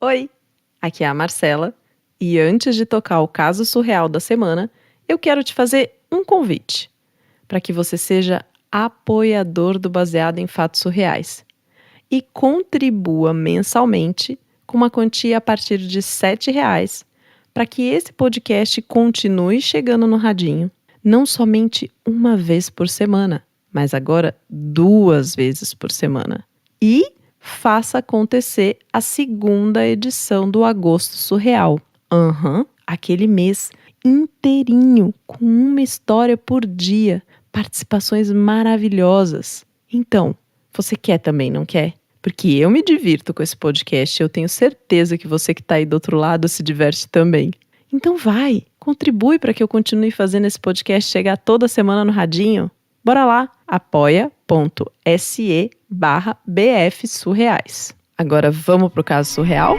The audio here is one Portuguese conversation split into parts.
Oi, aqui é a Marcela e antes de tocar o caso surreal da semana, eu quero te fazer um convite para que você seja apoiador do Baseado em Fatos Surreais e contribua mensalmente com uma quantia a partir de R$ 7 para que esse podcast continue chegando no radinho, não somente uma vez por semana, mas agora 2 vezes por semana. E faça acontecer a segunda edição do Agosto Surreal. Aquele mês inteirinho, com uma história por dia, participações maravilhosas. Então, você quer também, não quer? Porque eu me divirto com esse podcast e eu tenho certeza que você que está aí do outro lado se diverte também. Então vai, contribui para que eu continue fazendo esse podcast chegar toda semana no radinho. Bora lá, apoia.se/BF Surreais. Agora vamos pro caso surreal?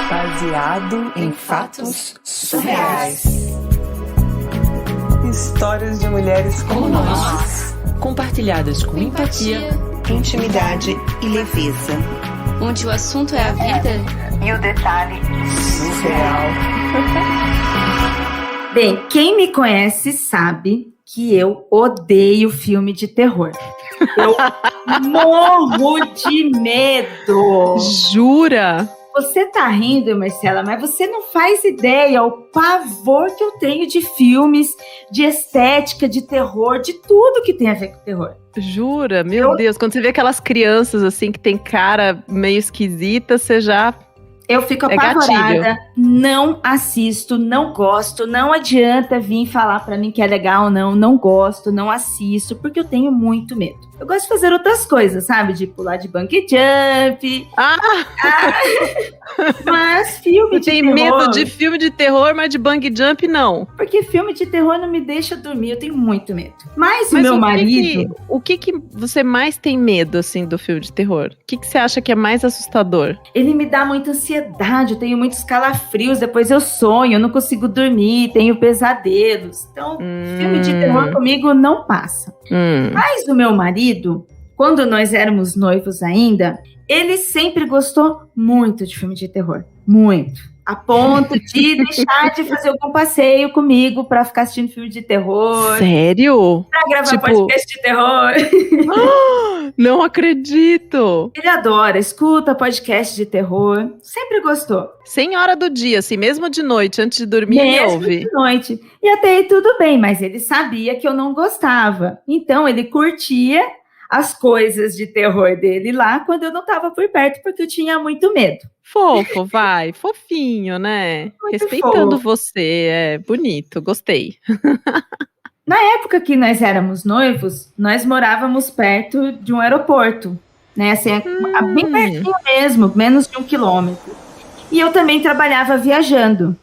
Baseado em fatos surreais. Histórias de mulheres como nós, compartilhadas com empatia, intimidade e leveza. Onde o assunto é a vida e o detalhe surreal. Bem, quem me conhece sabe que eu odeio filme de terror. Eu morro de medo. Jura? Você tá rindo, Marcela, mas você não faz ideia o pavor que eu tenho de filmes, de estética, de terror, de tudo que tem a ver com terror. Jura? Meu Deus, quando você vê aquelas crianças assim que tem cara meio esquisita, você já... Eu fico apavorada, não assisto, não gosto, não adianta vir falar pra mim que é legal, não gosto, não assisto, porque eu tenho muito medo. Eu gosto de fazer outras coisas, sabe? De pular de bungee jump. Mas filme de terror... Tem medo de filme de terror, mas de bungee jump não. Porque filme de terror não me deixa dormir, eu tenho muito medo. Mas o meu marido... O que você mais tem medo, assim, do filme de terror? O que você acha que é mais assustador? Ele me dá muita ansiedade, eu tenho muitos calafrios, depois eu sonho, eu não consigo dormir, tenho pesadelos. Então, filme de terror comigo não passa. Mas o meu marido, quando nós éramos noivos ainda, ele sempre gostou muito de filme de terror. Muito. A ponto de deixar de fazer algum passeio comigo pra ficar assistindo filme de terror. Sério? Pra gravar podcast de terror. Não acredito! Ele adora, escuta podcast de terror. Sempre gostou. Sem hora do dia, assim, mesmo de noite, antes de dormir, ele ouve. Mesmo de noite. E até aí tudo bem, mas ele sabia que eu não gostava. Então ele curtia as coisas de terror dele lá quando eu não estava por perto, porque eu tinha muito medo. Fofo, vai. Fofinho, né? Muito respeitando fofo. você. É bonito, gostei. Na época que nós éramos noivos, nós morávamos perto de um aeroporto, né? Assim, bem pertinho mesmo, menos de 1 quilômetro. E eu também trabalhava viajando,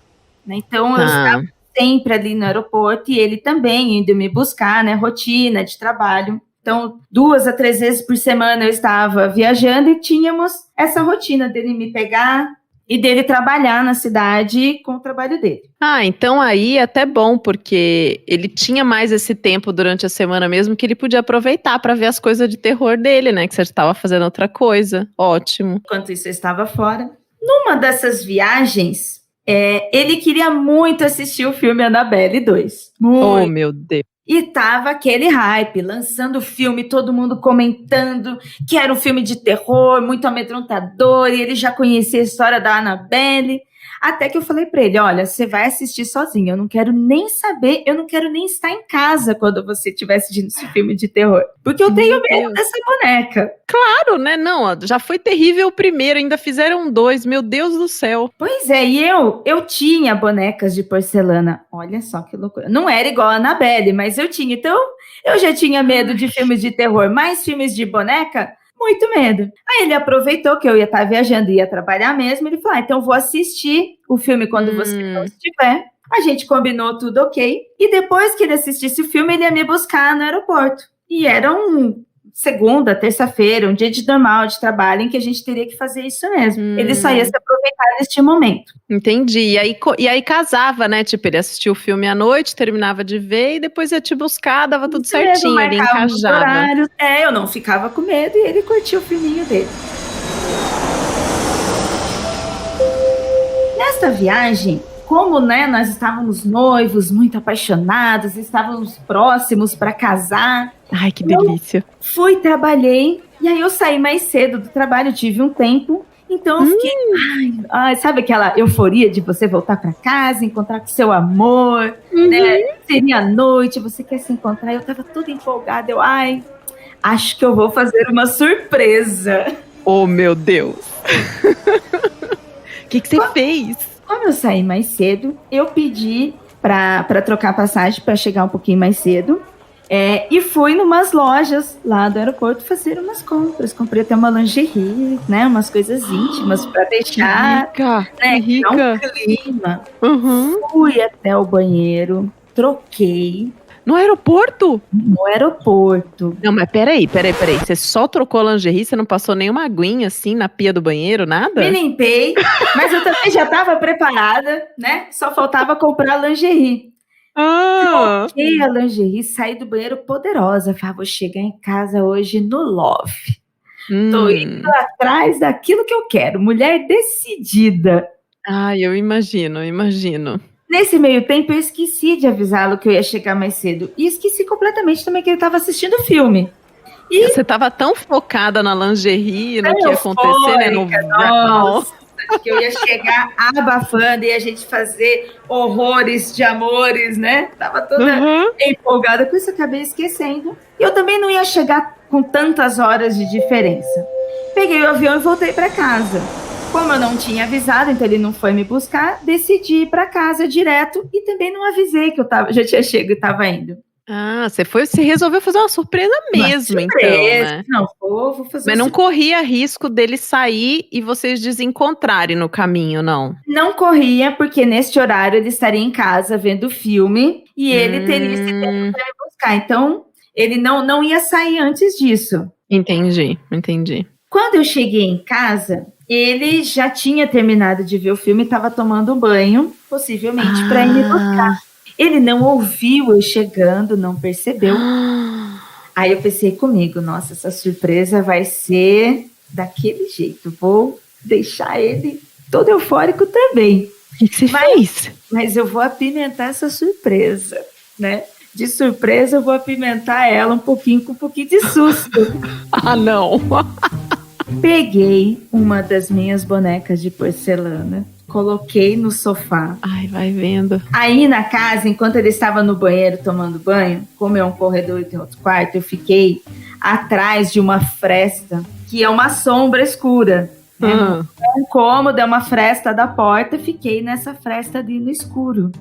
né? Então eu estava sempre ali no aeroporto e ele também indo me buscar, né? Rotina de trabalho. Então, 2 a 3 vezes por semana eu estava viajando e tínhamos essa rotina dele me pegar e dele trabalhar na cidade com o trabalho dele. Então aí é até bom, porque ele tinha mais esse tempo durante a semana mesmo que ele podia aproveitar para ver as coisas de terror dele, né? Que você estava fazendo outra coisa. Ótimo. Enquanto isso eu estava fora. Numa dessas viagens, ele queria muito assistir o filme Annabelle 2. Muito. Oh, meu Deus. E tava aquele hype, lançando o filme, todo mundo comentando que era um filme de terror, muito amedrontador, e ele já conhecia a história da Annabelle. Até que eu falei pra ele, olha, você vai assistir sozinho, eu não quero nem saber, eu não quero nem estar em casa quando você estiver assistindo esse filme de terror. Porque eu tenho medo dessa boneca. Claro, né? Não, já foi terrível o primeiro, ainda fizeram 2, meu Deus do céu. Pois é, e eu tinha bonecas de porcelana, olha só que loucura. Não era igual a Annabelle, mas eu tinha, então eu já tinha medo de filmes de terror, mais filmes de boneca, muito medo. Aí ele aproveitou que eu ia estar viajando e ia trabalhar mesmo, ele falou, então vou assistir o filme quando você não estiver. A gente combinou tudo ok, e depois que ele assistisse o filme, ele ia me buscar no aeroporto. E era segunda, terça-feira, um dia de normal de trabalho em que a gente teria que fazer isso mesmo. Ele só ia se aproveitar neste momento. Entendi. E aí casava, né? Tipo, ele assistia o filme à noite, terminava de ver e depois ia te buscar, dava tudo certinho, ele encajava. Eu não ficava com medo e ele curtia o filminho dele. Nesta viagem, como, né, nós estávamos noivos, muito apaixonados, estávamos próximos para casar, Ai, que delícia. fui, trabalhei, e aí eu saí mais cedo do trabalho, tive um tempo, então eu fiquei, sabe aquela euforia de você voltar para casa, encontrar com seu amor, né? Seria a noite, você quer se encontrar, eu tava toda empolgada, acho que eu vou fazer uma surpresa. Oh, meu Deus. O que você fez? Como eu saí mais cedo, eu pedi para trocar passagem para chegar um pouquinho mais cedo. E fui numas lojas lá do aeroporto fazer umas compras. Comprei até uma lingerie, né? Umas coisas íntimas para deixar, Rica, né? rica. Um clima. Uhum. Fui até o banheiro, troquei No aeroporto? no aeroporto. Não, mas peraí. Você só trocou lingerie? Você não passou nenhuma aguinha assim na pia do banheiro, nada? Me limpei, mas eu também já estava preparada, né? Só faltava comprar lingerie. Ah, Troquei a lingerie, saí do banheiro poderosa. Falei, vou chegar em casa hoje no love. Tô indo atrás daquilo que eu quero. Mulher decidida. Ai, eu imagino. Nesse meio tempo, eu esqueci de avisá-lo que eu ia chegar mais cedo. E esqueci completamente também que ele estava assistindo o filme. Você tava tão focada na lingerie, no que ia acontecer, né? No Nossa, que eu ia chegar abafando e a gente fazer horrores de amores, né? Tava toda empolgada com isso, acabei esquecendo. E eu também não ia chegar com tantas horas de diferença. Peguei o avião e voltei para casa. Como eu não tinha avisado, então ele não foi me buscar, decidi ir para casa direto e também não avisei que eu já tinha chegado e estava indo. Ah, você resolveu fazer uma surpresa mesmo, então, né? Não, vou fazer Mas não corria risco dele sair e vocês desencontrarem no caminho, não? Não corria, porque neste horário ele estaria em casa vendo o filme e ele teria esse tempo para me buscar. Então, ele não ia sair antes disso. Entendi. Quando eu cheguei em casa, ele já tinha terminado de ver o filme e estava tomando banho, possivelmente para ir me buscar. Ele não ouviu eu chegando, não percebeu. Aí eu pensei comigo, nossa, essa surpresa vai ser daquele jeito. Vou deixar ele todo eufórico também. O que você fez? Mas eu vou apimentar essa surpresa, né? De surpresa eu vou apimentar ela com um pouquinho de susto. Ah, não. Peguei uma das minhas bonecas de porcelana, coloquei no sofá. Ai, vai vendo. Aí na casa, enquanto ele estava no banheiro tomando banho, como é um corredor e tem outro quarto, eu fiquei atrás de uma fresta, que é uma sombra escura. Né? É um cômodo, é uma fresta da porta, fiquei nessa fresta ali no escuro.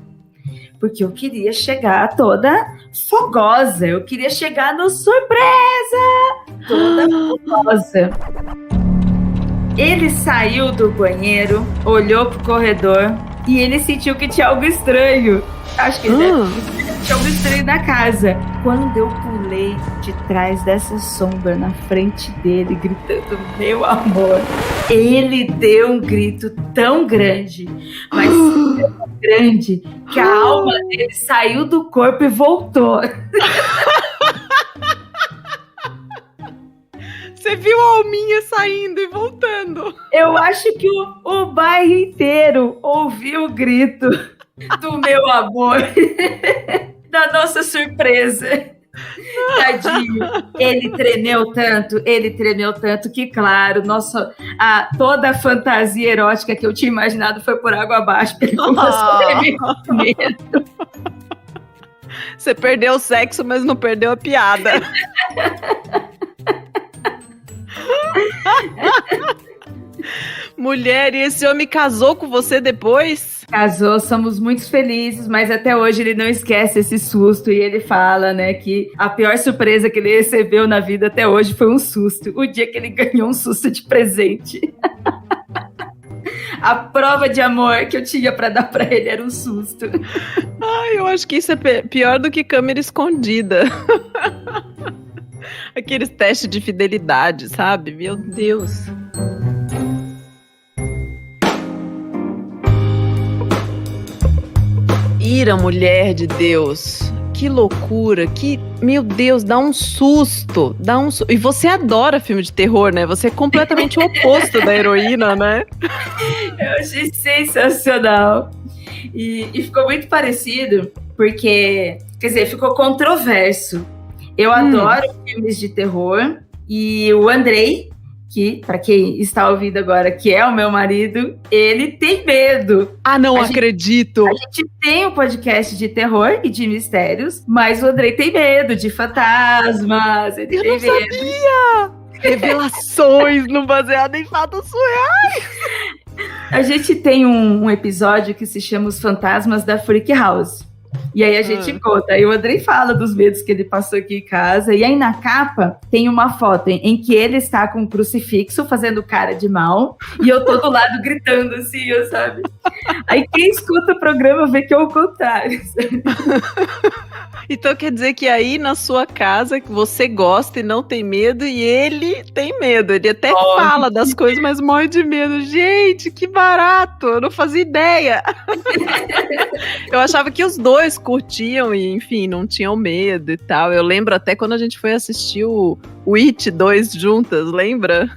Porque eu queria chegar toda fogosa, eu queria chegar no surpresa! Toda fogosa. Ele saiu do banheiro, olhou pro corredor e ele sentiu que tinha algo estranho. Acho que tinha algo estranho na casa. Quando eu pulei de trás dessa sombra na frente dele, gritando, meu amor, ele deu um grito tão grande, mas tão grande, que a alma dele saiu do corpo e voltou. Você viu a alminha saindo e voltando. Eu acho que o bairro inteiro ouviu o grito do meu amor, da nossa surpresa. Tadinho. Ele tremeu tanto que, claro, toda a fantasia erótica que eu tinha imaginado foi por água abaixo. Ele começou a tremer com medo. Você perdeu o sexo, mas não perdeu a piada. Mulher, e esse homem casou com você depois? Casou, somos muito felizes, mas até hoje ele não esquece esse susto e ele fala, né, que a pior surpresa que ele recebeu na vida até hoje foi um susto. O dia que ele ganhou um susto de presente. A prova de amor que eu tinha pra dar pra ele era um susto. Ai, eu acho que isso é pior do que câmera escondida. Aqueles testes de fidelidade, sabe? Meu Deus. Ira, mulher de Deus. que loucura, que, meu Deus, dá um susto. E você adora filme de terror, né? Você é completamente o oposto da heroína, né? Eu achei sensacional. E ficou muito parecido, porque, quer dizer, ficou controverso. Eu adoro filmes de terror, e o Andrei, que, para quem está ouvindo agora, que é o meu marido, ele tem medo. Ah, não acredito! A gente tem um podcast de terror e de mistérios, mas o Andrei tem medo de fantasmas, ele Eu tem não medo. sabia! Revelações no baseado em fatos surreais! A gente tem um episódio que se chama Os Fantasmas da Freak House. E aí a gente conta, aí o Andrei fala dos medos que ele passou aqui em casa, e aí na capa tem uma foto em que ele está com um crucifixo fazendo cara de mal, e eu tô do lado gritando assim, sabe? Aí quem escuta o programa vê que é o contrário, sabe? Então quer dizer que aí na sua casa que você gosta e não tem medo, e ele tem medo. Ele até fala das coisas, mas morre de medo. Gente, que barato! Eu não fazia ideia. Eu achava que os dois curtiam e, enfim, não tinham medo e tal. Eu lembro até quando a gente foi assistir o It 2 juntas, lembra?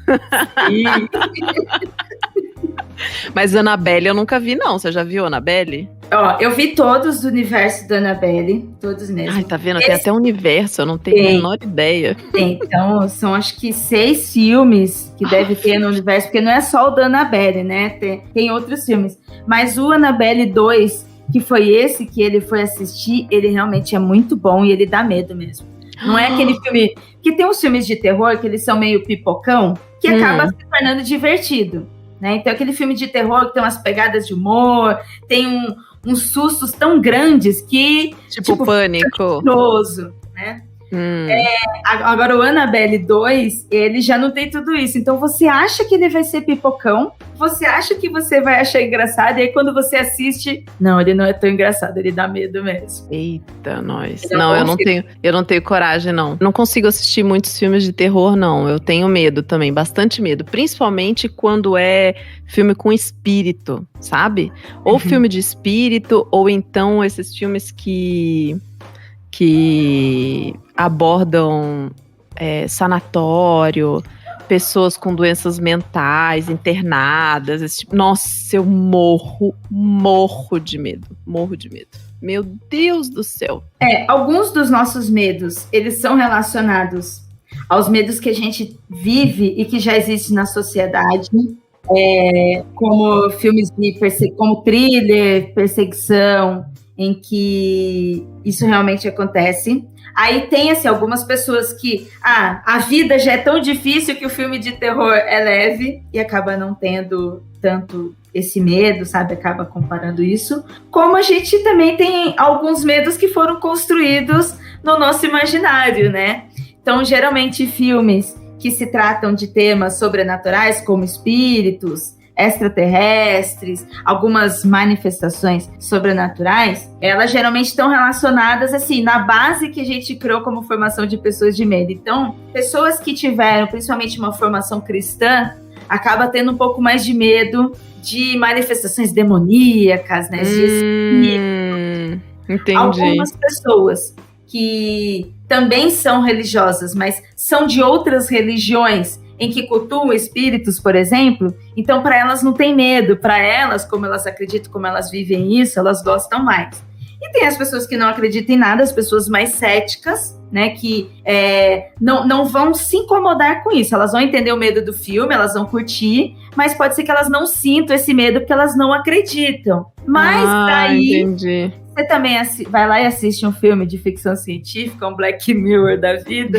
Sim. Mas Annabelle eu nunca vi, não. Você já viu Annabelle? Ó, eu vi todos do universo da Annabelle, todos mesmo. Ai, tá vendo? Tem até um universo, eu não tenho a menor ideia. Então, são acho que 6 filmes que deve ter no universo, porque não é só o da Annabelle, né? Tem outros filmes. Mas o Annabelle 2, que foi esse que ele foi assistir, ele realmente é muito bom e ele dá medo mesmo. Não é aquele filme... Que tem uns filmes de terror que eles são meio pipocão, que acaba se tornando divertido, né? Então, aquele filme de terror que tem umas pegadas de humor, tem uns sustos tão grandes que... Tipo Pânico. Né? Agora, o Annabelle 2, ele já não tem tudo isso. Então, você acha que ele vai ser pipocão, você acha que você vai achar engraçado, e aí quando você assiste, não, ele não é tão engraçado, ele dá medo mesmo. Eita, nós. Não, eu não tenho coragem, não. Não consigo assistir muitos filmes de terror, não. Eu tenho medo também, bastante medo. Principalmente quando é filme com espírito, sabe? Ou filme de espírito, ou então esses filmes que abordam sanatório, pessoas com doenças mentais, internadas, esse tipo. Nossa, eu morro de medo. Morro de medo. Meu Deus do céu. Alguns dos nossos medos, eles são relacionados aos medos que a gente vive e que já existem na sociedade, como filmes como thriller, perseguição, em que isso realmente acontece. Aí tem, assim, algumas pessoas que a vida já é tão difícil que o filme de terror é leve e acaba não tendo tanto esse medo, sabe? Acaba comparando isso. Como a gente também tem alguns medos que foram construídos no nosso imaginário, né? Então, geralmente, filmes que se tratam de temas sobrenaturais, como espíritos, extraterrestres, algumas manifestações sobrenaturais, elas geralmente estão relacionadas, assim, na base que a gente criou como formação de pessoas de medo. Então, pessoas que tiveram, principalmente uma formação cristã, acaba tendo um pouco mais de medo de manifestações demoníacas, né? Entendi. Algumas pessoas que também são religiosas, mas são de outras religiões, em que cultuam espíritos, por exemplo, então para elas não tem medo, para elas, como elas acreditam, como elas vivem isso, elas gostam mais. E tem as pessoas que não acreditam em nada, as pessoas mais céticas, né, que não vão se incomodar com isso, elas vão entender o medo do filme, elas vão curtir, mas pode ser que elas não sintam esse medo porque elas não acreditam. Mas daí... Entendi. Você também vai lá e assiste um filme de ficção científica, um Black Mirror da vida.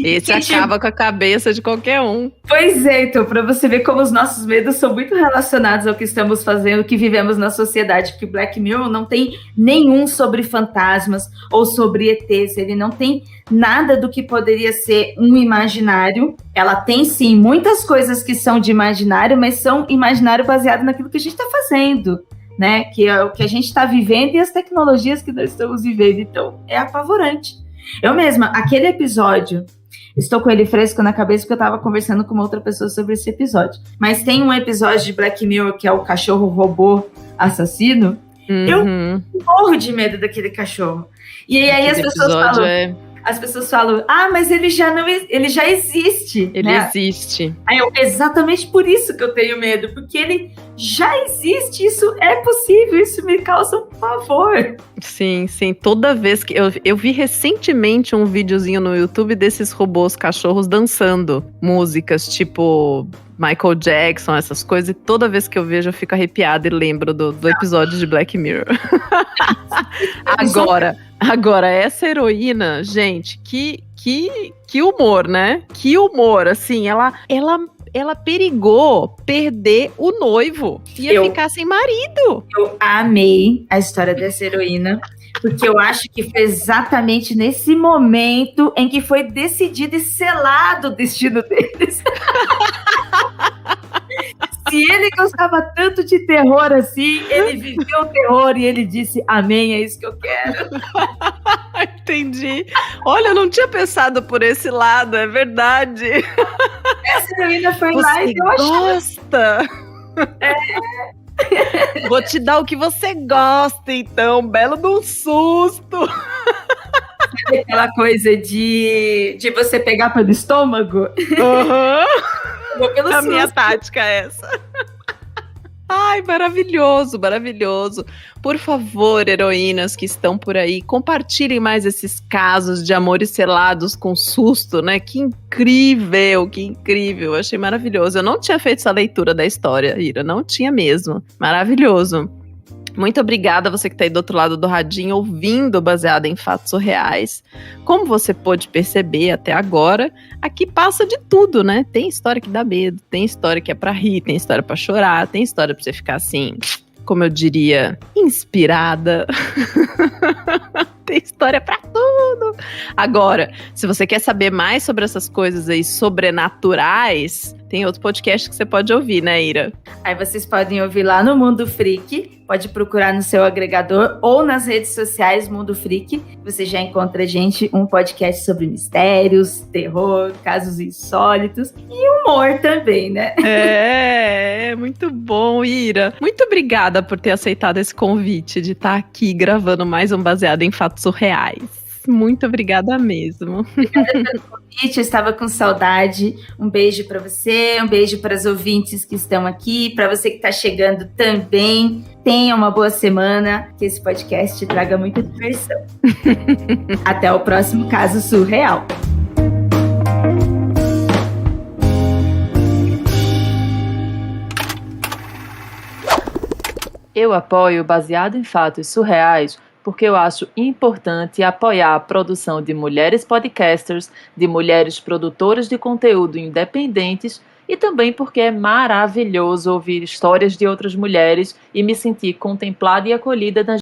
Esse acaba com a cabeça de qualquer um. Pois é, então, para você ver como os nossos medos são muito relacionados ao que estamos fazendo, o que vivemos na sociedade, porque Black Mirror não tem nenhum sobre fantasmas ou sobre ETs, ele não tem nada do que poderia ser um imaginário. Ela tem, sim, muitas coisas que são de imaginário, mas são imaginário baseado naquilo que a gente está fazendo, né? Que é o que a gente está vivendo e as tecnologias que nós estamos vivendo. Então, é apavorante. Eu mesma, aquele episódio, estou com ele fresco na cabeça porque eu estava conversando com uma outra pessoa sobre esse episódio. Mas tem um episódio de Black Mirror que é o cachorro robô assassino, Eu morro de medo daquele cachorro. E aí as pessoas falam, mas ele já existe. Ele existe. Aí exatamente por isso que eu tenho medo, porque ele já existe, isso é possível, isso me causa um pavor. Sim, toda vez que... Eu vi recentemente um videozinho no YouTube desses robôs cachorros dançando músicas, tipo Michael Jackson, essas coisas, e toda vez que eu vejo eu fico arrepiada e lembro do episódio de Black Mirror. Agora, essa heroína, gente, que humor, né? Que humor, assim, ela perigou perder o noivo. Ia ficar sem marido. Eu amei a história dessa heroína, porque eu acho que foi exatamente nesse momento em que foi decidido e selado o destino deles. Se ele gostava tanto de terror assim, ele viveu o terror e ele disse, amém, é isso que eu quero. Entendi. Olha, eu não tinha pensado por esse lado, é verdade. Essa heroína foi você lá e eu gosta. Vou te dar o que você gosta, então. Belo de um susto. Aquela coisa de você pegar pelo estômago. A minha tática é essa. Ai, maravilhoso. Por favor, heroínas que estão por aí, compartilhem mais esses casos de amores selados com susto, né? Que incrível. Achei maravilhoso. Eu não tinha feito essa leitura da história, Ira. Não tinha mesmo. Maravilhoso. Muito obrigada a você que está aí do outro lado do radinho, ouvindo Baseado em Fatos Surreais. Como você pôde perceber até agora, aqui passa de tudo, né? Tem história que dá medo, tem história que é pra rir, tem história pra chorar, tem história pra você ficar assim, como eu diria, inspirada. Tem história pra tudo. Agora, se você quer saber mais sobre essas coisas aí sobrenaturais, tem outro podcast que você pode ouvir, né, Ira? Aí vocês podem ouvir lá no Mundo Freak, pode procurar no seu agregador ou nas redes sociais Mundo Freak. Você já encontra, gente, um podcast sobre mistérios, terror, casos insólitos e humor também, né? É muito bom, Ira. Muito obrigada por ter aceitado esse convite de estar aqui gravando mais um Baseado em Fatos Surreais. Muito obrigada mesmo. Obrigada pelo convite, eu estava com saudade. Um beijo para você, um beijo para os ouvintes que estão aqui, para você que está chegando também. Tenha uma boa semana, que esse podcast te traga muita diversão. Até o próximo Caso Surreal. Eu apoio Baseado em Fatos Surreais porque eu acho importante apoiar a produção de mulheres podcasters, de mulheres produtoras de conteúdo independentes e também porque é maravilhoso ouvir histórias de outras mulheres e me sentir contemplada e acolhida nas